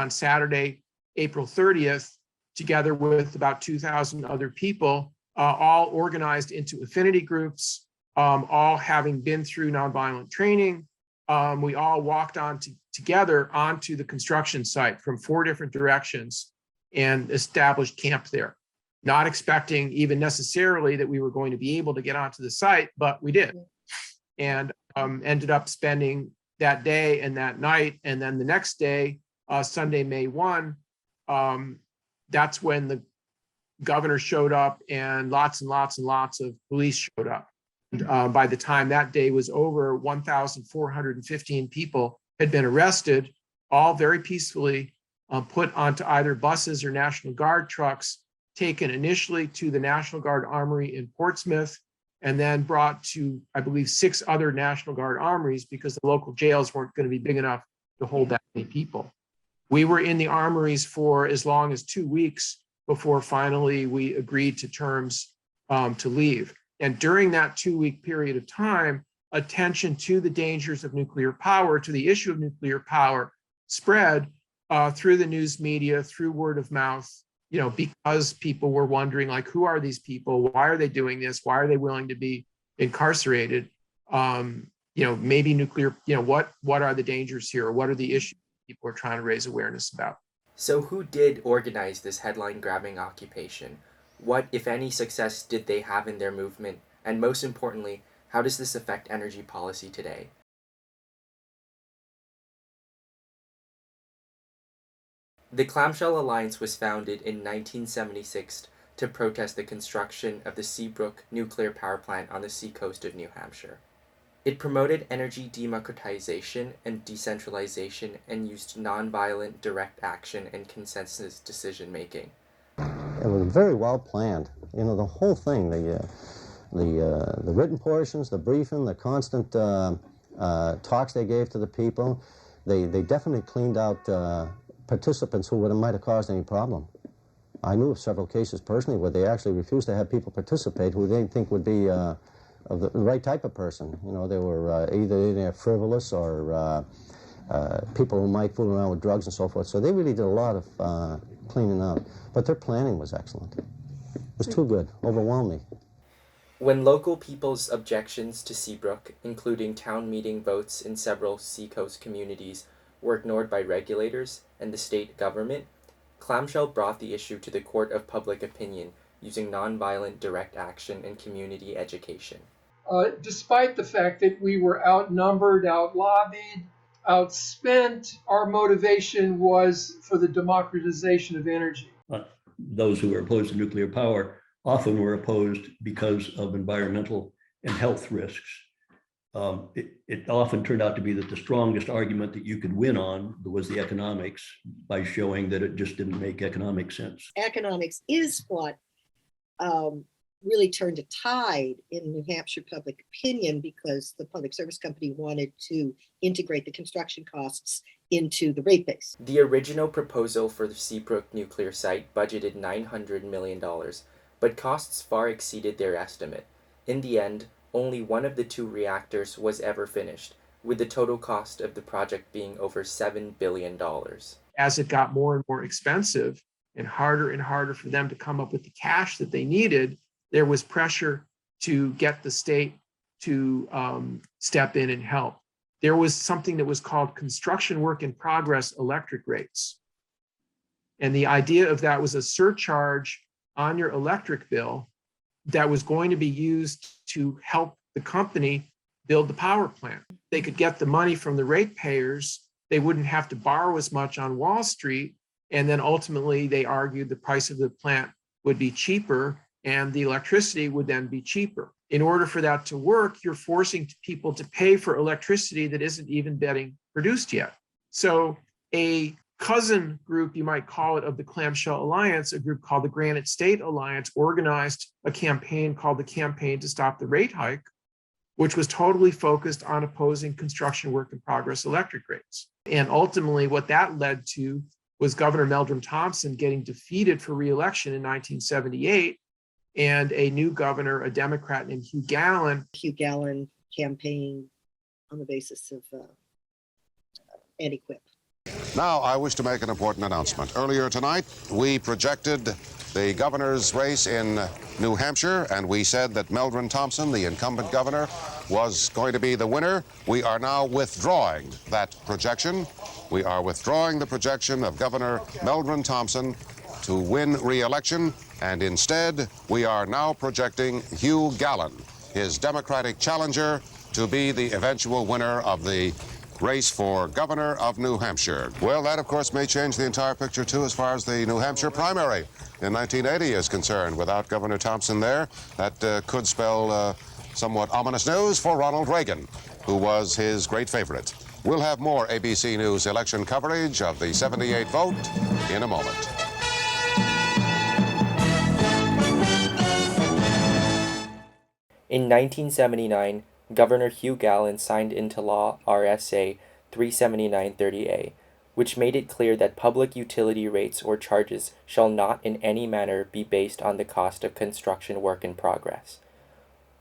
on Saturday, April 30th, together with about 2,000 other people, all organized into affinity groups, all having been through nonviolent training. We all walked together onto the construction site from 4 different directions and established camp there, not expecting even necessarily that we were going to be able to get onto the site, but we did. And ended up spending that day and that night. And then the next day, Sunday, May 1, that's when the governor showed up and lots and lots and lots of police showed up. And, by the time that day was over, 1,415 people had been arrested, all very peacefully put onto either buses or National Guard trucks, taken initially to the National Guard Armory in Portsmouth, and then brought to, I believe, 6 other National Guard armories because the local jails weren't going to be big enough to hold that many people. We were in the armories for as long as 2 weeks before finally we agreed to terms to leave. And during that 2-week period of time, attention to the dangers of nuclear power, to the issue of nuclear power, spread through the news media, through word of mouth, because people were wondering, like, who are these people? Why are they doing this? Why are they willing to be incarcerated? Maybe nuclear, what are the dangers here? What are the issues people are trying to raise awareness about? So who did organize this headline-grabbing occupation? What, if any, success did they have in their movement? And most importantly, how does this affect energy policy today? The Clamshell Alliance was founded in 1976 to protest the construction of the Seabrook nuclear power plant on the seacoast of New Hampshire. It promoted energy democratization and decentralization and used nonviolent direct action and consensus decision-making. It was very well planned. The whole thing, the written portions, the briefing, the constant talks they gave to the people, they definitely cleaned out participants who might have caused any problem. I knew of several cases personally where they actually refused to have people participate who they didn't think would be of the right type of person. They were either frivolous or people who might fool around with drugs and so forth. So they really did a lot of cleaning out. But their planning was excellent. It was too good, overwhelmed me. When local people's objections to Seabrook, including town meeting votes in several seacoast communities, were ignored by regulators and the state government, Clamshell brought the issue to the court of public opinion using nonviolent direct action and community education. Despite the fact that we were outnumbered, outlobbied, outspent, our motivation was for the democratization of energy. Those who were opposed to nuclear power often were opposed because of environmental and health risks. It often turned out to be that the strongest argument that you could win on was the economics, by showing that it just didn't make economic sense. Economics is what really turned a tide in New Hampshire public opinion, because the Public Service Company wanted to integrate the construction costs into the rate base. The original proposal for the Seabrook nuclear site budgeted $900 million, but costs far exceeded their estimate. In the end, only one of the 2 reactors was ever finished, with the total cost of the project being over $7 billion. As it got more and more expensive and harder for them to come up with the cash that they needed, there was pressure to get the state to step in and help. There was something that was called construction work in progress electric rates. And the idea of that was a surcharge on your electric bill that was going to be used to help the company build the power plant. They could get the money from the ratepayers. They wouldn't have to borrow as much on Wall Street. And then ultimately, they argued the price of the plant would be cheaper and the electricity would then be cheaper. In order for that to work, you're forcing people to pay for electricity that isn't even getting produced yet. So a cousin group, you might call it, of the Clamshell Alliance, a group called the Granite State Alliance, organized a campaign called the Campaign to Stop the Rate Hike, which was totally focused on opposing construction work in progress electric rates. And ultimately, what that led to was Governor Meldrum Thompson getting defeated for re-election in 1978, and a new governor, a Democrat named Hugh Gallen. Hugh Gallen campaigned on the basis of anti-QIP. Now, I wish to make an important announcement. Earlier tonight, we projected the governor's race in New Hampshire, and we said that Meldrum Thompson, the incumbent governor, was going to be the winner. We are now withdrawing that projection. We are withdrawing the projection of Governor Meldrum Thompson to win re-election, and instead, we are now projecting Hugh Gallen, his Democratic challenger, to be the eventual winner of the race for governor of New Hampshire. Well, that, of course, may change the entire picture, too, as far as the New Hampshire primary in 1980 is concerned. Without Governor Thompson there, that could spell somewhat ominous news for Ronald Reagan, who was his great favorite. We'll have more ABC News election coverage of the 78 vote in a moment. In 1979, Governor Hugh Gallen signed into law RSA 37930A, which made it clear that public utility rates or charges shall not in any manner be based on the cost of construction work in progress.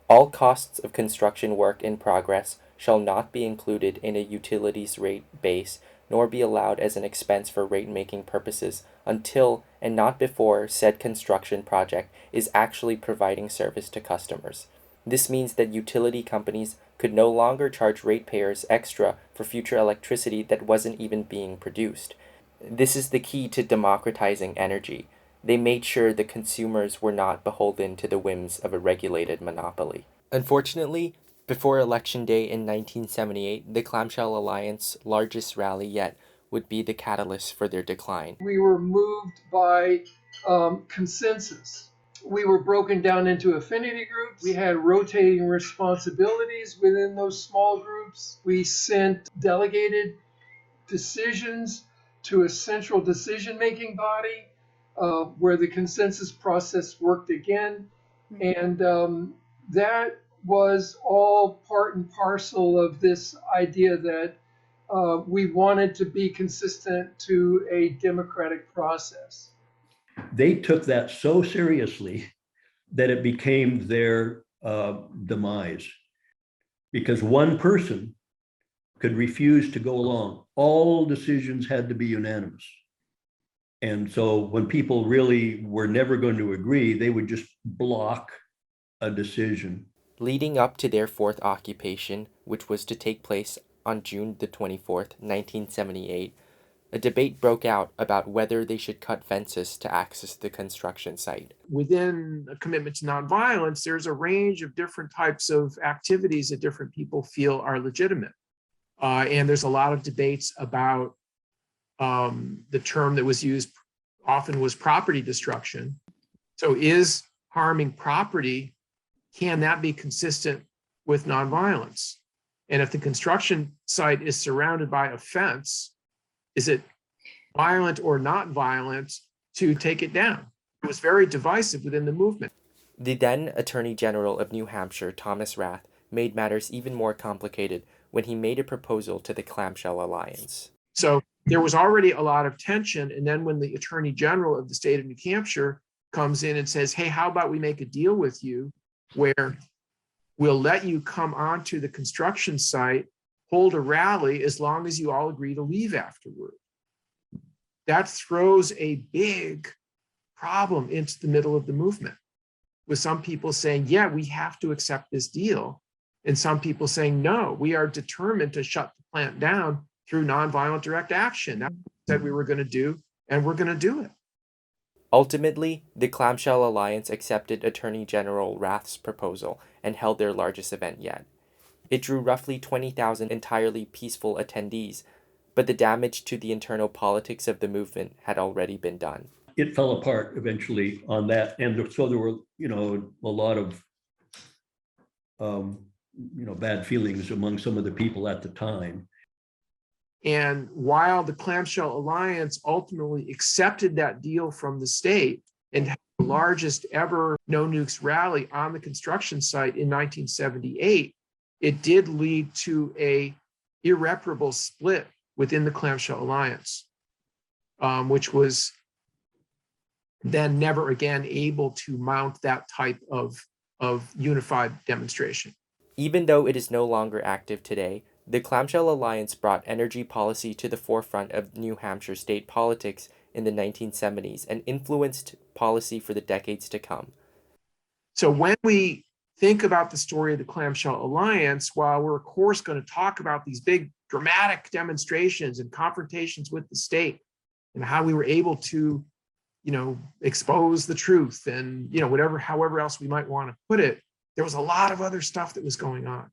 All costs of construction work in progress shall not be included in a utilities rate base nor be allowed as an expense for rate-making purposes until and not before said construction project is actually providing service to customers. This means that utility companies could no longer charge ratepayers extra for future electricity that wasn't even being produced. This is the key to democratizing energy. They made sure the consumers were not beholden to the whims of a regulated monopoly. Unfortunately, before Election Day in 1978, the Clamshell Alliance largest rally yet would be the catalyst for their decline. We were moved by consensus. We were broken down into affinity groups. We had rotating responsibilities within those small groups. We sent delegated decisions to a central decision-making body where the consensus process worked again. And that was all part and parcel of this idea that we wanted to be consistent to a democratic process. They took that so seriously that it became their demise, because one person could refuse to go along. All decisions had to be unanimous. And so when people really were never going to agree, they would just block a decision. Leading up to their fourth occupation, which was to take place on June the 24th, 1978, a debate broke out about whether they should cut fences to access the construction site. Within a commitment to nonviolence, there's a range of different types of activities that different people feel are legitimate. And there's a lot of debates about the term that was used often was property destruction. So is harming property, can that be consistent with nonviolence? And if the construction site is surrounded by a fence, is it violent or not violent to take it down? It was very divisive within the movement. The then Attorney General of New Hampshire, Thomas Rath, made matters even more complicated when he made a proposal to the Clamshell Alliance. So there was already a lot of tension. And then when the Attorney General of the state of New Hampshire comes in and says, hey, how about we make a deal with you where we'll let you come onto the construction site, hold a rally as long as you all agree to leave afterward. That throws a big problem into the middle of the movement, with some people saying, yeah, we have to accept this deal. And some people saying, no, we are determined to shut the plant down through nonviolent direct action. That's what we said we were going to do, and we're going to do it. Ultimately, the Clamshell Alliance accepted Attorney General Rath's proposal and held their largest event yet. It drew roughly 20,000 entirely peaceful attendees, but the damage to the internal politics of the movement had already been done. It fell apart eventually on that, and so there were, a lot of, bad feelings among some of the people at the time. And while the Clamshell Alliance ultimately accepted that deal from the state and had the largest ever no nukes rally on the construction site in 1978, it did lead to a irreparable split within the Clamshell Alliance, which was then never again able to mount that type of unified demonstration. Even though it is no longer active today, The Clamshell Alliance brought energy policy to the forefront of New Hampshire state politics in the 1970s and influenced policy for the decades to come. So when we think about the story of the Clamshell Alliance, while we're of course going to talk about these big dramatic demonstrations and confrontations with the state and how we were able to, expose the truth and, however else we might want to put it, there was a lot of other stuff that was going on.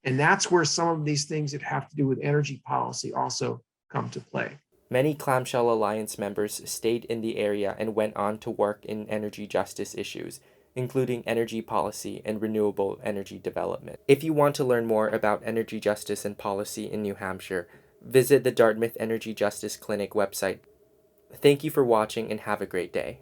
And that's where some of these things that have to do with energy policy also come to play. Many Clamshell Alliance members stayed in the area and went on to work in energy justice issues, including energy policy and renewable energy development. If you want to learn more about energy justice and policy in New Hampshire, visit the Dartmouth Energy Justice Clinic website. Thank you for watching and have a great day.